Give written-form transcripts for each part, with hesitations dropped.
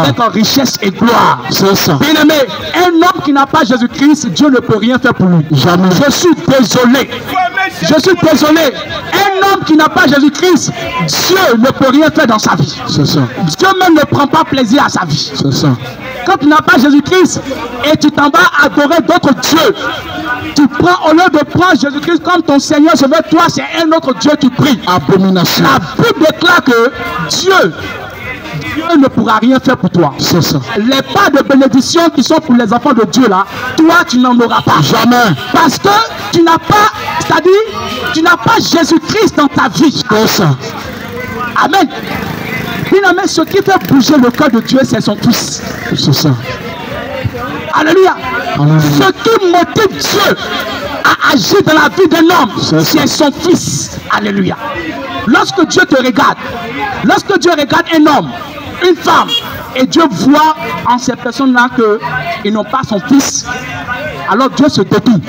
avec richesse et gloire. C'est ça. Bien aimé, un homme qui n'a pas Jésus-Christ, Dieu ne peut rien faire pour lui. Jamais. Je suis désolé. Je suis désolé. Un homme qui n'a pas Jésus-Christ, Dieu ne peut rien faire dans sa vie. C'est ça. Dieu même ne prend pas plaisir à sa vie. C'est ça. Quand tu n'as pas Jésus-Christ et tu t'en vas adorer d'autres dieux, tu prends, au lieu de prendre Jésus-Christ comme ton Seigneur, toi c'est un autre Dieu qui prie. Abomination. La Bible déclare que Dieu ne pourra rien faire pour toi. C'est ça. Les pas de bénédiction qui sont pour les enfants de Dieu là, toi tu n'en auras pas. Jamais. Parce que tu n'as pas, c'est-à-dire, tu n'as pas Jésus-Christ dans ta vie. C'est ça. Amen. Finalement, ce qui fait bouger le cœur de Dieu, c'est son Fils. C'est ça. Alléluia. Alléluia. Ce qui motive Dieu à agir dans la vie d'un homme, c'est son Fils. Alléluia. Lorsque Dieu te regarde, lorsque Dieu regarde un homme, une femme, et Dieu voit en ces personnes-là qu'ils n'ont pas son Fils, alors Dieu se détourne.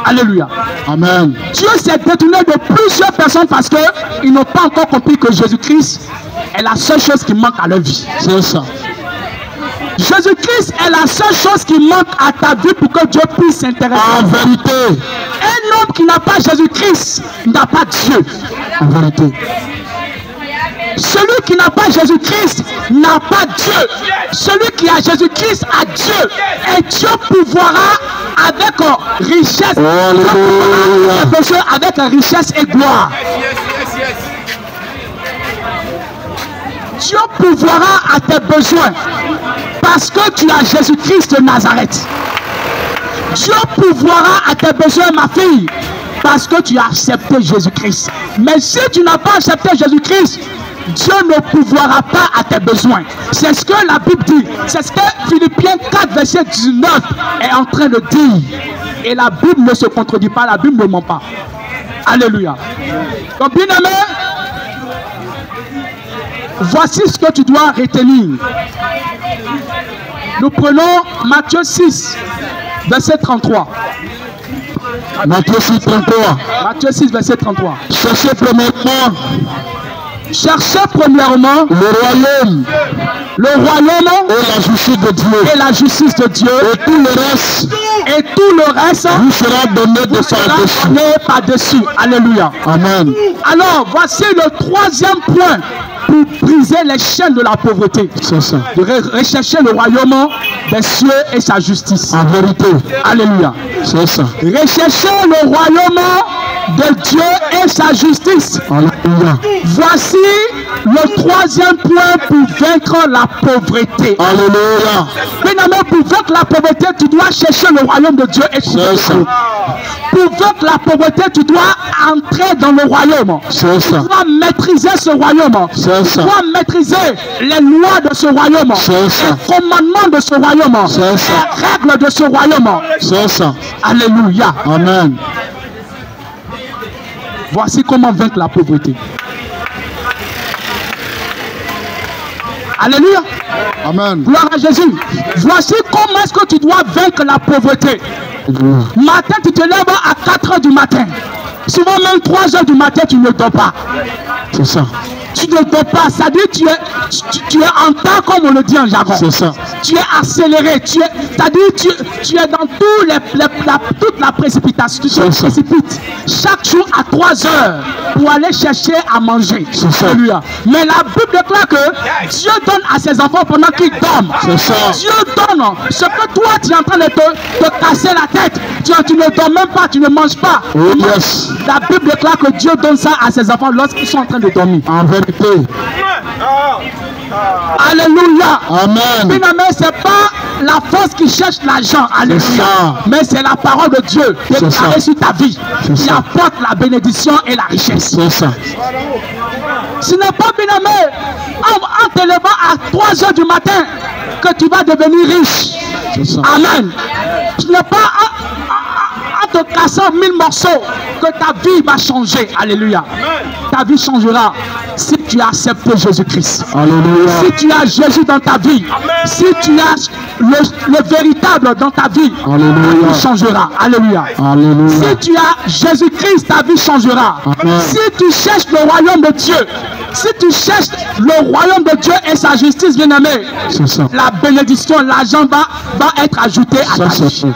Alléluia. Amen. Dieu s'est détourné de plusieurs personnes parce qu'ils n'ont pas encore compris que Jésus-Christ est la seule chose qui manque à leur vie. C'est ça. Jésus-Christ est la seule chose qui manque à ta vie pour que Dieu puisse s'intéresser. En vérité. Un homme qui n'a pas Jésus-Christ n'a pas Dieu. En vérité. Celui qui n'a pas Jésus-Christ n'a pas Dieu. Celui qui a Jésus-Christ a Dieu. Et Dieu pourvoira avec richesse. Avec richesse et gloire. Dieu pourvoira à tes besoins parce que tu as Jésus-Christ de Nazareth. Dieu pourvoira à tes besoins, ma fille, parce que tu as accepté Jésus-Christ. Mais si tu n'as pas accepté Jésus-Christ, Dieu ne pourvoira pas à tes besoins. C'est ce que la Bible dit. C'est ce que Philippiens 4, verset 19 est en train de dire. Et la Bible ne se contredit pas, la Bible ne ment pas. Alléluia. Donc, bien aimé, voici ce que tu dois retenir. Nous prenons Matthieu 6, verset 33. Matthieu 6, 33. Matthieu 6, verset 33. Cherchez premièrement le royaume et la justice de Dieu. Et la justice de Dieu. Et tout le reste vous sera donné par-dessus. Alléluia. Amen. Alors, voici le troisième point pour briser les chaînes de la pauvreté. C'est ça. De rechercher le royaume des cieux et sa justice. En vérité. Alléluia. C'est ça. Rechercher le royaume de Dieu et sa justice. Alléluia. Voici le troisième point pour vaincre la pauvreté. Alléluia. Finalement, pour vaincre la pauvreté, tu dois chercher le royaume de Dieu et sa justice. Pour vaincre la pauvreté, tu dois entrer dans le royaume. C'est ça. Tu dois maîtriser ce royaume. C'est ça. Tu dois maîtriser les lois de ce royaume. C'est ça. Les commandements de ce royaume. C'est ça. Les règles de ce royaume. C'est ça. Alléluia. Amen. Voici comment vaincre la pauvreté. Alléluia. Amen. Gloire à Jésus. Voici comment est-ce que tu dois vaincre la pauvreté. Matin, tu te lèves à 4 h du matin. Souvent même 3 h du matin, tu ne dors pas. C'est ça. Tu ne dors pas, ça dit tu es en temps comme on le dit en jargon. C'est ça. Tu es accéléré, c'est-à-dire tu es dans toute la précipitation. Tu te précipites chaque jour à 3 heures pour aller chercher à manger. C'est ça. Mais la Bible déclare que Dieu donne à ses enfants pendant qu'ils dorment. C'est ça. Dieu donne ce que toi tu es en train de te casser la tête. Tu ne dors même pas, tu ne manges pas. Oh, yes. La Bible déclare que Dieu donne ça à ses enfants lorsqu'ils sont en train de dormir. En vérité. Alléluia. Amen. Finalement, ce n'est pas la force qui cherche l'argent. Alléluia. Mais c'est la parole de Dieu déclarée sur ta vie qui apporte la bénédiction et la richesse. C'est ça. Ce n'est pas, bien aimé, en te levant à 3 h du matin que tu vas devenir riche. Amen. Ce n'est pas en te te casser en 1000 morceaux que ta vie va changer. Alléluia. Ta vie changera si tu as accepté Jésus-Christ. Alléluia. Si tu as Jésus dans ta vie, si tu as le véritable dans ta vie, Alléluia. ta vie changera. Alléluia. Alléluia. Si tu as Jésus-Christ, ta vie changera. Amen. Si tu cherches le royaume de Dieu, si tu cherches le royaume de Dieu et sa justice, bien-aimé, C'est ça. la bénédiction, l'argent va être ajouté à ta Ça, c'est vie. ça.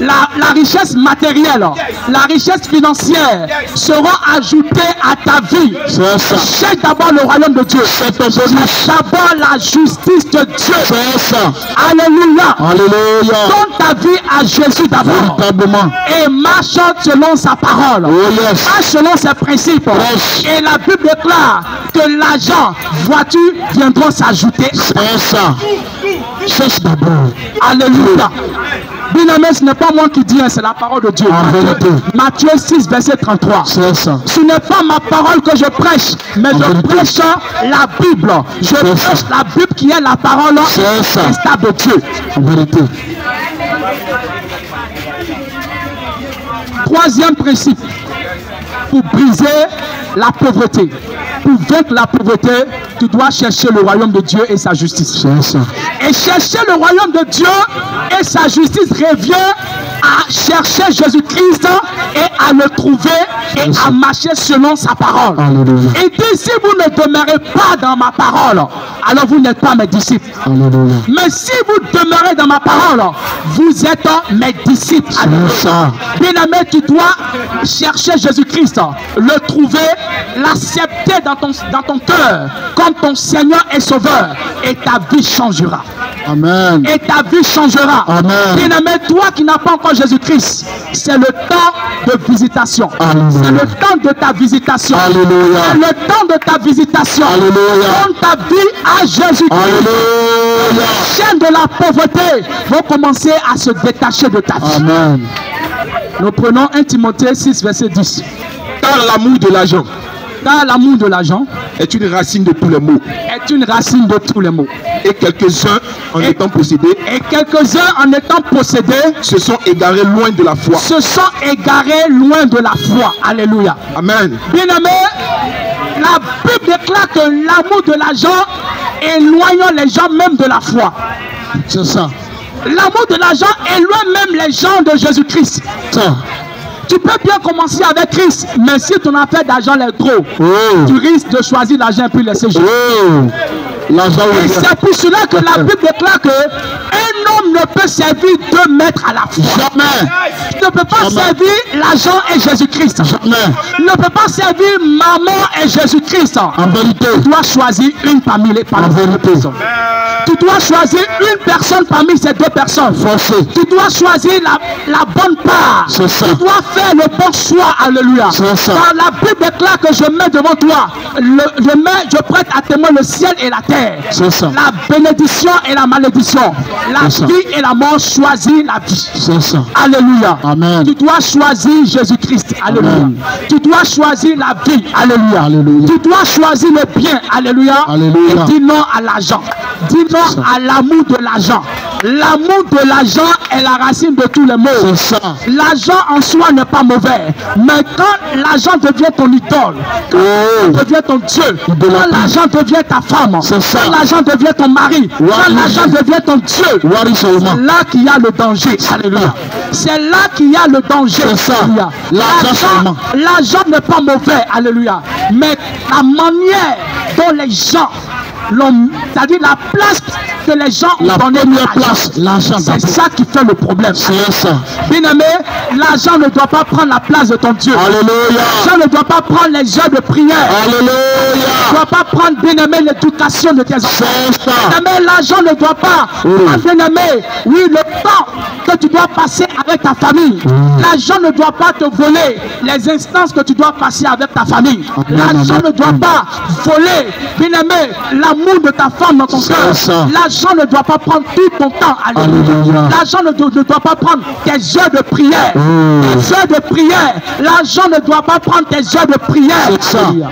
La richesse matérielle, la richesse financière seront ajoutées à ta vie. C'est ça. Cherche d'abord le royaume de Dieu. C'est ton bonus. D'abord la justice de Dieu. C'est ça. Alléluia. Alléluia. Donne ta vie à Jésus d'abord. Véritablement. Et marche selon sa parole. Oh yes. Marche selon ses principes. Yes. Et la Bible déclare que l'argent, vois-tu, viendront s'ajouter. C'est ça. Cherche d'abord. Alléluia. Bien-aimé, ce n'est pas moi qui dis, hein, c'est la parole de Dieu. En vérité. Matthieu 6, verset 33. C'est ça. Ce n'est pas ma parole que je prêche, mais je vérité. prêche la Bible. Je prêche la Bible qui est la parole C'est ça. stable de Dieu. En vérité. Troisième principe, pour briser la pauvreté, pour vaincre la pauvreté, tu dois chercher le royaume de Dieu et sa justice. C'est ça. Et chercher le royaume de Dieu et sa justice revient à chercher Jésus-Christ et à le trouver et à marcher selon sa parole. Alléluia. Et dit, si vous ne demeurez pas dans ma parole, alors vous n'êtes pas mes disciples. Alléluia. Mais si vous demeurez dans ma parole, vous êtes mes disciples. C'est ça. Bien-aimé, tu dois chercher Jésus-Christ, le trouver, l'accepter dans ton cœur comme ton Seigneur et Sauveur, et ta vie changera. Amen. Et ta vie changera. Amen. Bien-aimé, toi qui n'as pas encore Jésus-Christ, c'est le temps de visitation. Alléluia. C'est le temps de ta visitation. Alléluia. C'est le temps de ta visitation. Alléluia. Donne ta vie à Jésus-Christ. Alléluia. Les chaînes de la pauvreté vont commencer à se détacher de ta vie. Amen. Nous prenons 1 Timothée 6, verset 10. Car l'amour de l'argent Car l'amour de l'argent est une racine de tous les maux. est une racine de tous les maux. Et quelques-uns, en étant possédés, Et quelques-uns, en étant possédés, se sont égarés loin de la foi. se sont égarés loin de la foi. Alléluia. Amen. Bien-aimé, la Bible déclare que l'amour de l'argent éloigne les gens même de la foi. C'est ça. L'amour de l'argent éloigne même les gens de Jésus-Christ. Ça. Tu peux bien commencer avec Christ, mais si ton affaire d'argent est trop, Oh. tu risques de choisir l'argent et puis laisser Jésus. Oh. L'argent Et est c'est pour cela que la Bible déclare que un homme ne peut servir deux maîtres à la fois. jamais. Tu ne peux pas Jamais. servir l'argent et Jésus-Christ. Jamais. Tu ne peux pas servir maman et Jésus-Christ. En vérité. Tu dois choisir une parmi les En vérité. Tu dois choisir une personne parmi ces deux personnes. Forcé. Tu dois choisir la bonne part. C'est ça. Tu dois faire le bon choix. Alléluia. C'est ça. Car la Bible déclare que je mets devant toi, je prête à témoin le ciel et la terre. C'est ça. La bénédiction et la malédiction. La C'est ça. vie et la mort. Choisis la vie. C'est ça. Alléluia. Amen. Tu dois choisir Jésus-Christ. Alléluia. Amen. Tu dois choisir la vie. Alléluia. Alléluia. Tu dois choisir le bien. Alléluia. Alléluia. Et dis non à l'argent. Dis non Ça. à l'amour de l'argent. L'amour de l'argent est la racine de tous les maux. C'est ça. L'argent en soi n'est pas mauvais. Mais quand l'argent devient ton idole, quand Oh. devient ton Dieu, Idolâtrie. quand l'argent devient ta femme, C'est ça. quand l'argent devient ton mari, quand Oui. l'argent devient ton Dieu, Wari seulement. c'est là qu'il y a le danger. Alléluia. C'est là qu'il y a le danger. C'est ça. Alléluia. L'argent seulement. L'argent n'est pas mauvais. Alléluia. Mais la manière dont les gens l'ont, c'est-à-dire la place que les gens ont La donnée à première l'argent, place, l'argent. c'est ça qui fait le problème. C'est ça. Bien-aimé, l'argent ne doit pas prendre la place de ton Dieu. Alléluia. L'argent ne doit pas prendre les heures de prière. Alléluia. Ne doit pas prendre, bien-aimé, l'éducation de tes enfants. C'est ça. Bien-aimé, l'argent ne doit pas prendre, bien-aimé, oui, le temps que tu dois passer avec ta famille. L'argent ne doit pas te voler les instances que tu dois passer avec ta famille. L'argent ne doit pas voler, bien-aimé, l'amour de ta femme dans ton C'est cœur. ça. L'argent ne doit pas prendre tout ton temps. Alléluia. L'argent ne doit pas prendre tes heures de prière. Tes heures de prière. L'argent ne doit pas prendre tes heures de prière. C'est ça. Alléluia.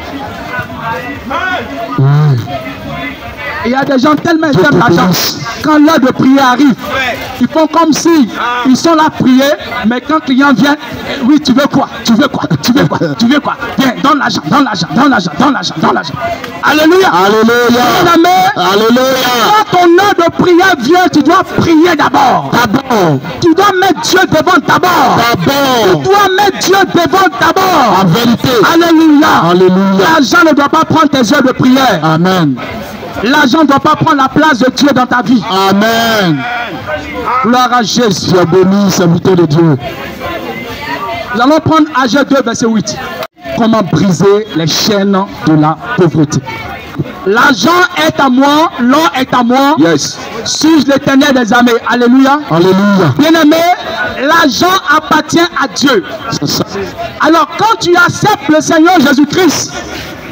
Il y a des gens tellement Dieu ils aiment te l'argent. bénisse. Quand l'heure de prier arrive, ils font comme si ils sont là à prier, mais quand le client vient, oui, tu veux quoi? Tu veux quoi? Tu veux quoi? Tu veux quoi? Viens, donne l'argent, donne l'argent, donne l'argent, donne l'argent, donne l'argent. Alléluia. Alléluia. Bien-aimé, Alléluia. quand ton heure de prière vient, tu dois prier d'abord. D'abord. Tu dois mettre Dieu devant d'abord. Tu D'abord. dois mettre Dieu devant d'abord. En vérité. Alléluia. Alléluia. L'argent ne doit pas prendre tes heures de prière. Amen. L'argent ne doit pas prendre la place de Dieu dans ta vie. Amen. Gloire à Jésus. Sois béni, serviteur de Dieu. Nous allons prendre Agé 2, verset 8. Comment briser les chaînes de la pauvreté. L'argent est à moi, l'or est à moi. Yes. Suis-je l'Éternel des armées? Alléluia. Alléluia. Bien-aimé, l'argent appartient à Dieu. C'est ça. Alors quand tu acceptes le Seigneur Jésus-Christ,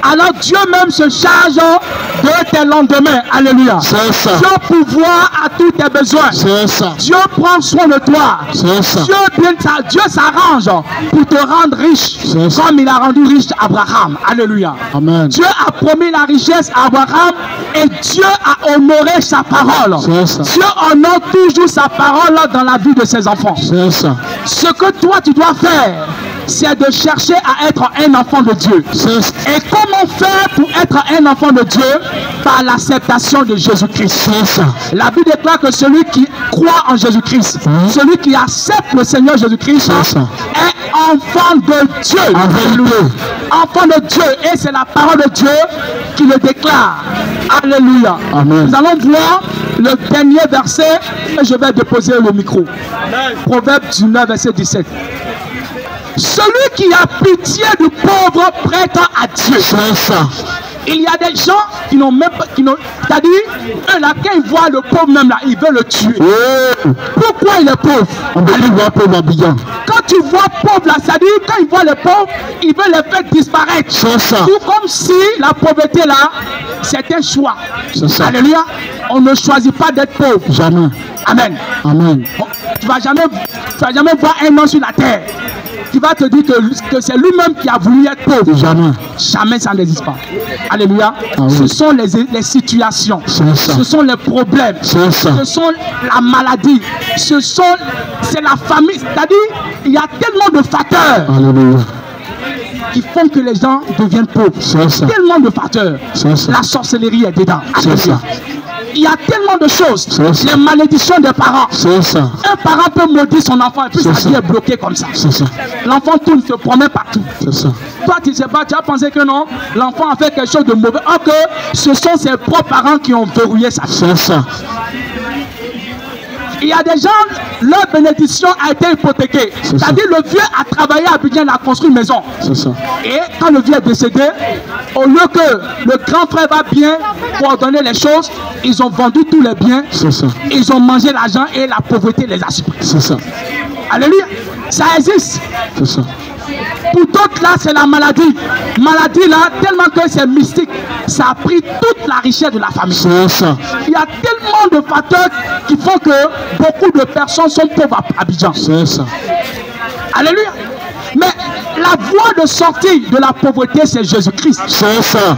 alors Dieu même se charge de tes lendemains. Alléluia. C'est ça. Dieu pourvoit à tous tes besoins. C'est ça. Dieu prend soin de toi. C'est ça. Dieu s'arrange pour te rendre riche, C'est ça. comme il a rendu riche Abraham. Alléluia. Amen. Dieu a promis la richesse à Abraham et Dieu a honoré sa parole. C'est ça. Dieu honore toujours sa parole dans la vie de ses enfants. C'est ça. Ce que toi tu dois faire, c'est de chercher à être un enfant de Dieu. C'est ça. Et comment faire pour être un enfant de Dieu? Par l'acceptation de Jésus-Christ. C'est ça. La Bible déclare que celui qui croit en Jésus-Christ, celui qui accepte le Seigneur Jésus-Christ, C'est ça. est enfant de Dieu. En vérité. Enfant de Dieu. Et c'est la parole de Dieu qui le déclare. Alléluia. Amen. Nous allons voir le dernier verset et je vais déposer le micro. Proverbe 19, verset 17. Celui qui a pitié du pauvre prête à Dieu. C'est ça. Il y a des gens qui n'ont même pas, c'est-à-dire, eux là, quand ils voient le pauvre même là, ils veulent le tuer. Oh. Pourquoi il est pauvre? On peut plus voir pauvre Abidjan. Quand tu vois pauvre là, c'est-à-dire, quand ils voient les pauvres, ils veulent les faire disparaître. C'est ça. Tout comme si la pauvreté là, c'est un choix. C'est ça. Alléluia. On ne choisit pas d'être pauvre. Jamais. Amen. Amen. Bon, tu vas jamais voir un homme sur la terre qui va te dire que c'est lui-même qui a voulu être pauvre. Jamais. Jamais ça n'existe pas. Alléluia. Ah oui. Ce sont les situations. C'est ça. Ce sont les problèmes. C'est ça. Ce sont la maladie. C'est la famille. C'est-à-dire, il y a tellement de facteurs Alléluia. qui font que les gens deviennent pauvres. C'est ça. Tellement de facteurs. C'est ça. La sorcellerie est dedans. C'est Alléluia. ça. Il y a tellement de choses. C'est ça. Les malédictions des parents. C'est ça. Un parent peut maudire son enfant et puis C'est sa ça. vie est bloquée comme ça. C'est ça. L'enfant tourne, se promène partout. C'est ça. Toi, tu sais pas, tu as pensé que non, l'enfant a fait quelque chose de mauvais. Or que ce sont ses propres parents qui ont verrouillé sa vie. C'est ça. Il y a des gens, leur bénédiction a été hypothéquée. C'est ça. C'est-à-dire le vieux a travaillé à Abidjan, il a construit une maison. C'est ça. Et quand le vieux est décédé, au lieu que le grand frère va bien coordonner les choses, ils ont vendu tous les biens, C'est ça. ils ont mangé l'argent et la pauvreté les a surpris. C'est ça. Alléluia. Ça existe. C'est ça. Pour d'autres là, c'est la maladie. Maladie là, tellement que c'est mystique. Ça a pris toute la richesse de la famille. C'est ça. Il y a tellement de facteurs qui font que beaucoup de personnes sont pauvres à Abidjan. C'est ça. Alléluia. Mais la voie de sortie de la pauvreté, c'est Jésus-Christ. C'est ça.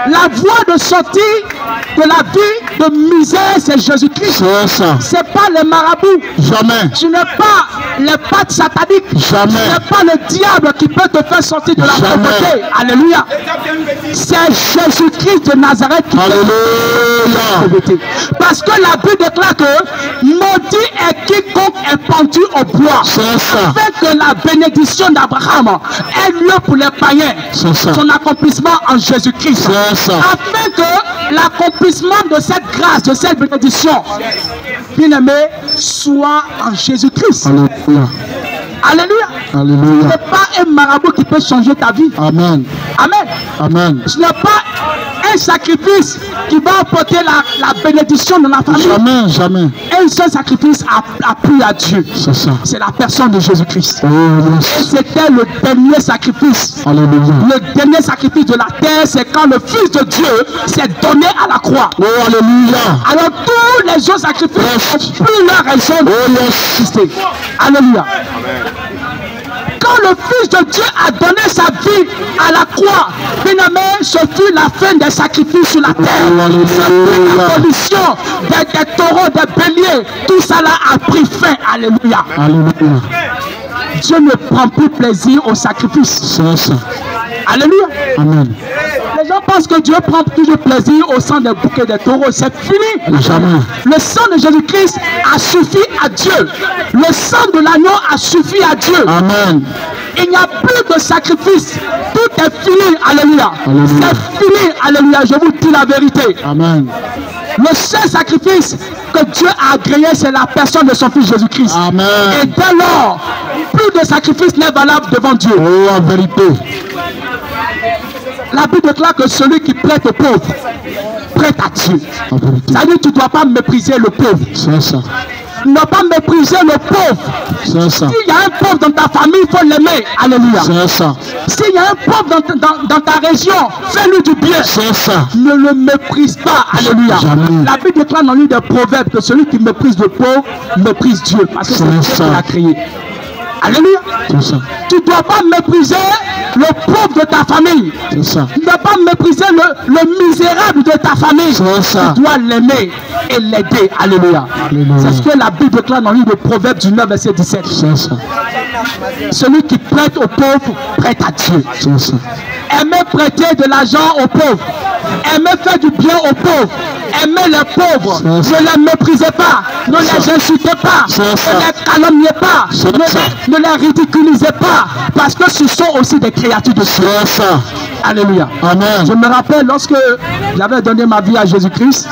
La voie de sortie de la vie de misère, c'est Jésus-Christ. C'est ça. C'est pas les marabouts. Jamais. Tu n'es pas les pattes sataniques. Jamais. Tu n'es pas le diable qui peut te faire sortir de la Jamais. pauvreté. Alléluia. C'est Jésus-Christ de Nazareth qui peut sortir de la Alléluia. pauvreté. Parce que la Bible déclare que maudit est quiconque est pendu au bois. C'est ça. Afin que la bénédiction d'Abraham ait lieu pour les païens. C'est ça. Son accomplissement en Jésus-Christ. C'est ça. Afin que l'accomplissement de cette grâce, de cette bénédiction, bien-aimé, soit en Jésus-Christ. Alléluia. Alléluia. Ce Alléluia. n'est pas un marabout qui peut changer ta vie. Amen. Amen. Amen. Ce n'est pas un sacrifice qui va apporter la bénédiction de la famille. Jamais, jamais. Un seul sacrifice a plu à Dieu. C'est ça. C'est la personne de Jésus-Christ. Oh, Et yes. c'était le dernier sacrifice. Alléluia. Le dernier sacrifice de la terre, c'est quand le Fils de Dieu s'est donné à la croix. Oh, alléluia. Alors tous les autres sacrifices n'ont plus leur raison Oh, yes. d'exister. Alléluia. quand le Fils de Dieu a donné sa vie à la croix, bien-aimé, ce fut la fin des sacrifices sur la terre. Ce fut l'abolition des taureaux, des béliers. Tout ça là a pris fin. Alléluia. Alléluia. Dieu ne prend plus plaisir au sacrifice. C'est ça. Alléluia. Amen. Les gens pensent que Dieu prend toujours plaisir au sang des bouquets des taureaux. C'est fini. Jamais. Le sang de Jésus-Christ a suffi à Dieu. Le sang de l'agneau a suffi à Dieu. Amen. Il n'y a plus de sacrifice. Tout est fini. Alléluia. Alléluia. C'est fini. Alléluia. Je vous dis la vérité. Amen. Le seul sacrifice que Dieu a agréé, c'est la personne de son Fils Jésus-Christ. Et Amen. dès lors, plus de sacrifice n'est valable devant Dieu. Oh, en vérité. La Bible déclare que celui qui prête au pauvre, prête à Dieu. En vérité. Ça veut dire que tu ne dois pas mépriser le pauvre. C'est ça. Ne pas mépriser le pauvre. C'est ça. S'il y a un pauvre dans ta famille, il faut l'aimer. Alléluia. C'est ça. S'il y a un pauvre dans ta région, fais-lui du bien. C'est ça. Ne le méprise pas. Alléluia. Jamais. La Bible déclare dans l'une des proverbes que celui qui méprise le pauvre, méprise Dieu. Parce que c'est Dieu qui l'a créé. Alléluia. C'est ça. Tu ne dois pas mépriser le pauvre de ta famille. C'est ça. Tu ne dois pas mépriser le misérable de ta famille. C'est ça. Tu dois l'aimer et l'aider. Alléluia. Alléluia. C'est ce que la Bible déclare dans le livre de Proverbes du 9, verset 17. C'est ça. Celui qui prête aux pauvres, prête à Dieu. C'est ça. Aimez prêter de l'argent aux pauvres. Aimez faire du bien aux pauvres. Aimez les pauvres. C'est ça. Ne les méprisez pas. Ne les insultez pas. C'est Ne ça. les calomniez pas. C'est ça. Ne les ridiculisez pas. Parce que ce sont aussi des créatures de Dieu. C'est ça. Alléluia. Amen. Je me rappelle lorsque j'avais donné ma vie à Jésus-Christ.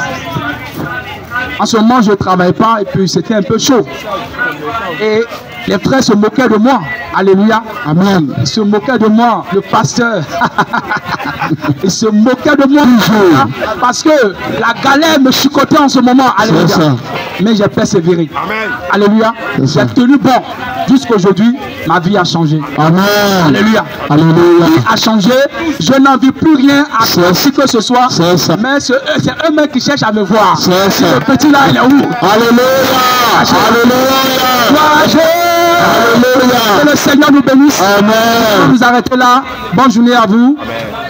En ce moment, je ne travaillais pas et puis c'était un peu chaud. Et les frères se moquaient de moi. Alléluia. Amen. Ils se moquaient de moi, le pasteur. Ils se moquaient de moi. Hein, parce que la galère me chicotait en ce moment. Alléluia. C'est ça. Mais j'ai persévéré. Alléluia. C'est ça. J'ai tenu bon. Jusqu'aujourd'hui, ma vie a changé. Amen. Alléluia. Alléluia. Ma vie a changé. Je n'envie plus rien à qui que ce soit. C'est ça. Mais c'est eux-mêmes qui cherchent à me voir. C'est ça. Le petit là, il est où? Alléluia. Alléluia. Gloire à Dieu. Alléluia. Que le Seigneur nous bénisse. Amen. On va nous arrêter là. Bonne journée à vous.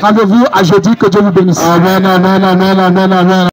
Rendez-vous à jeudi. Que Dieu vous bénisse. Amen, amen, amen, amen, amen.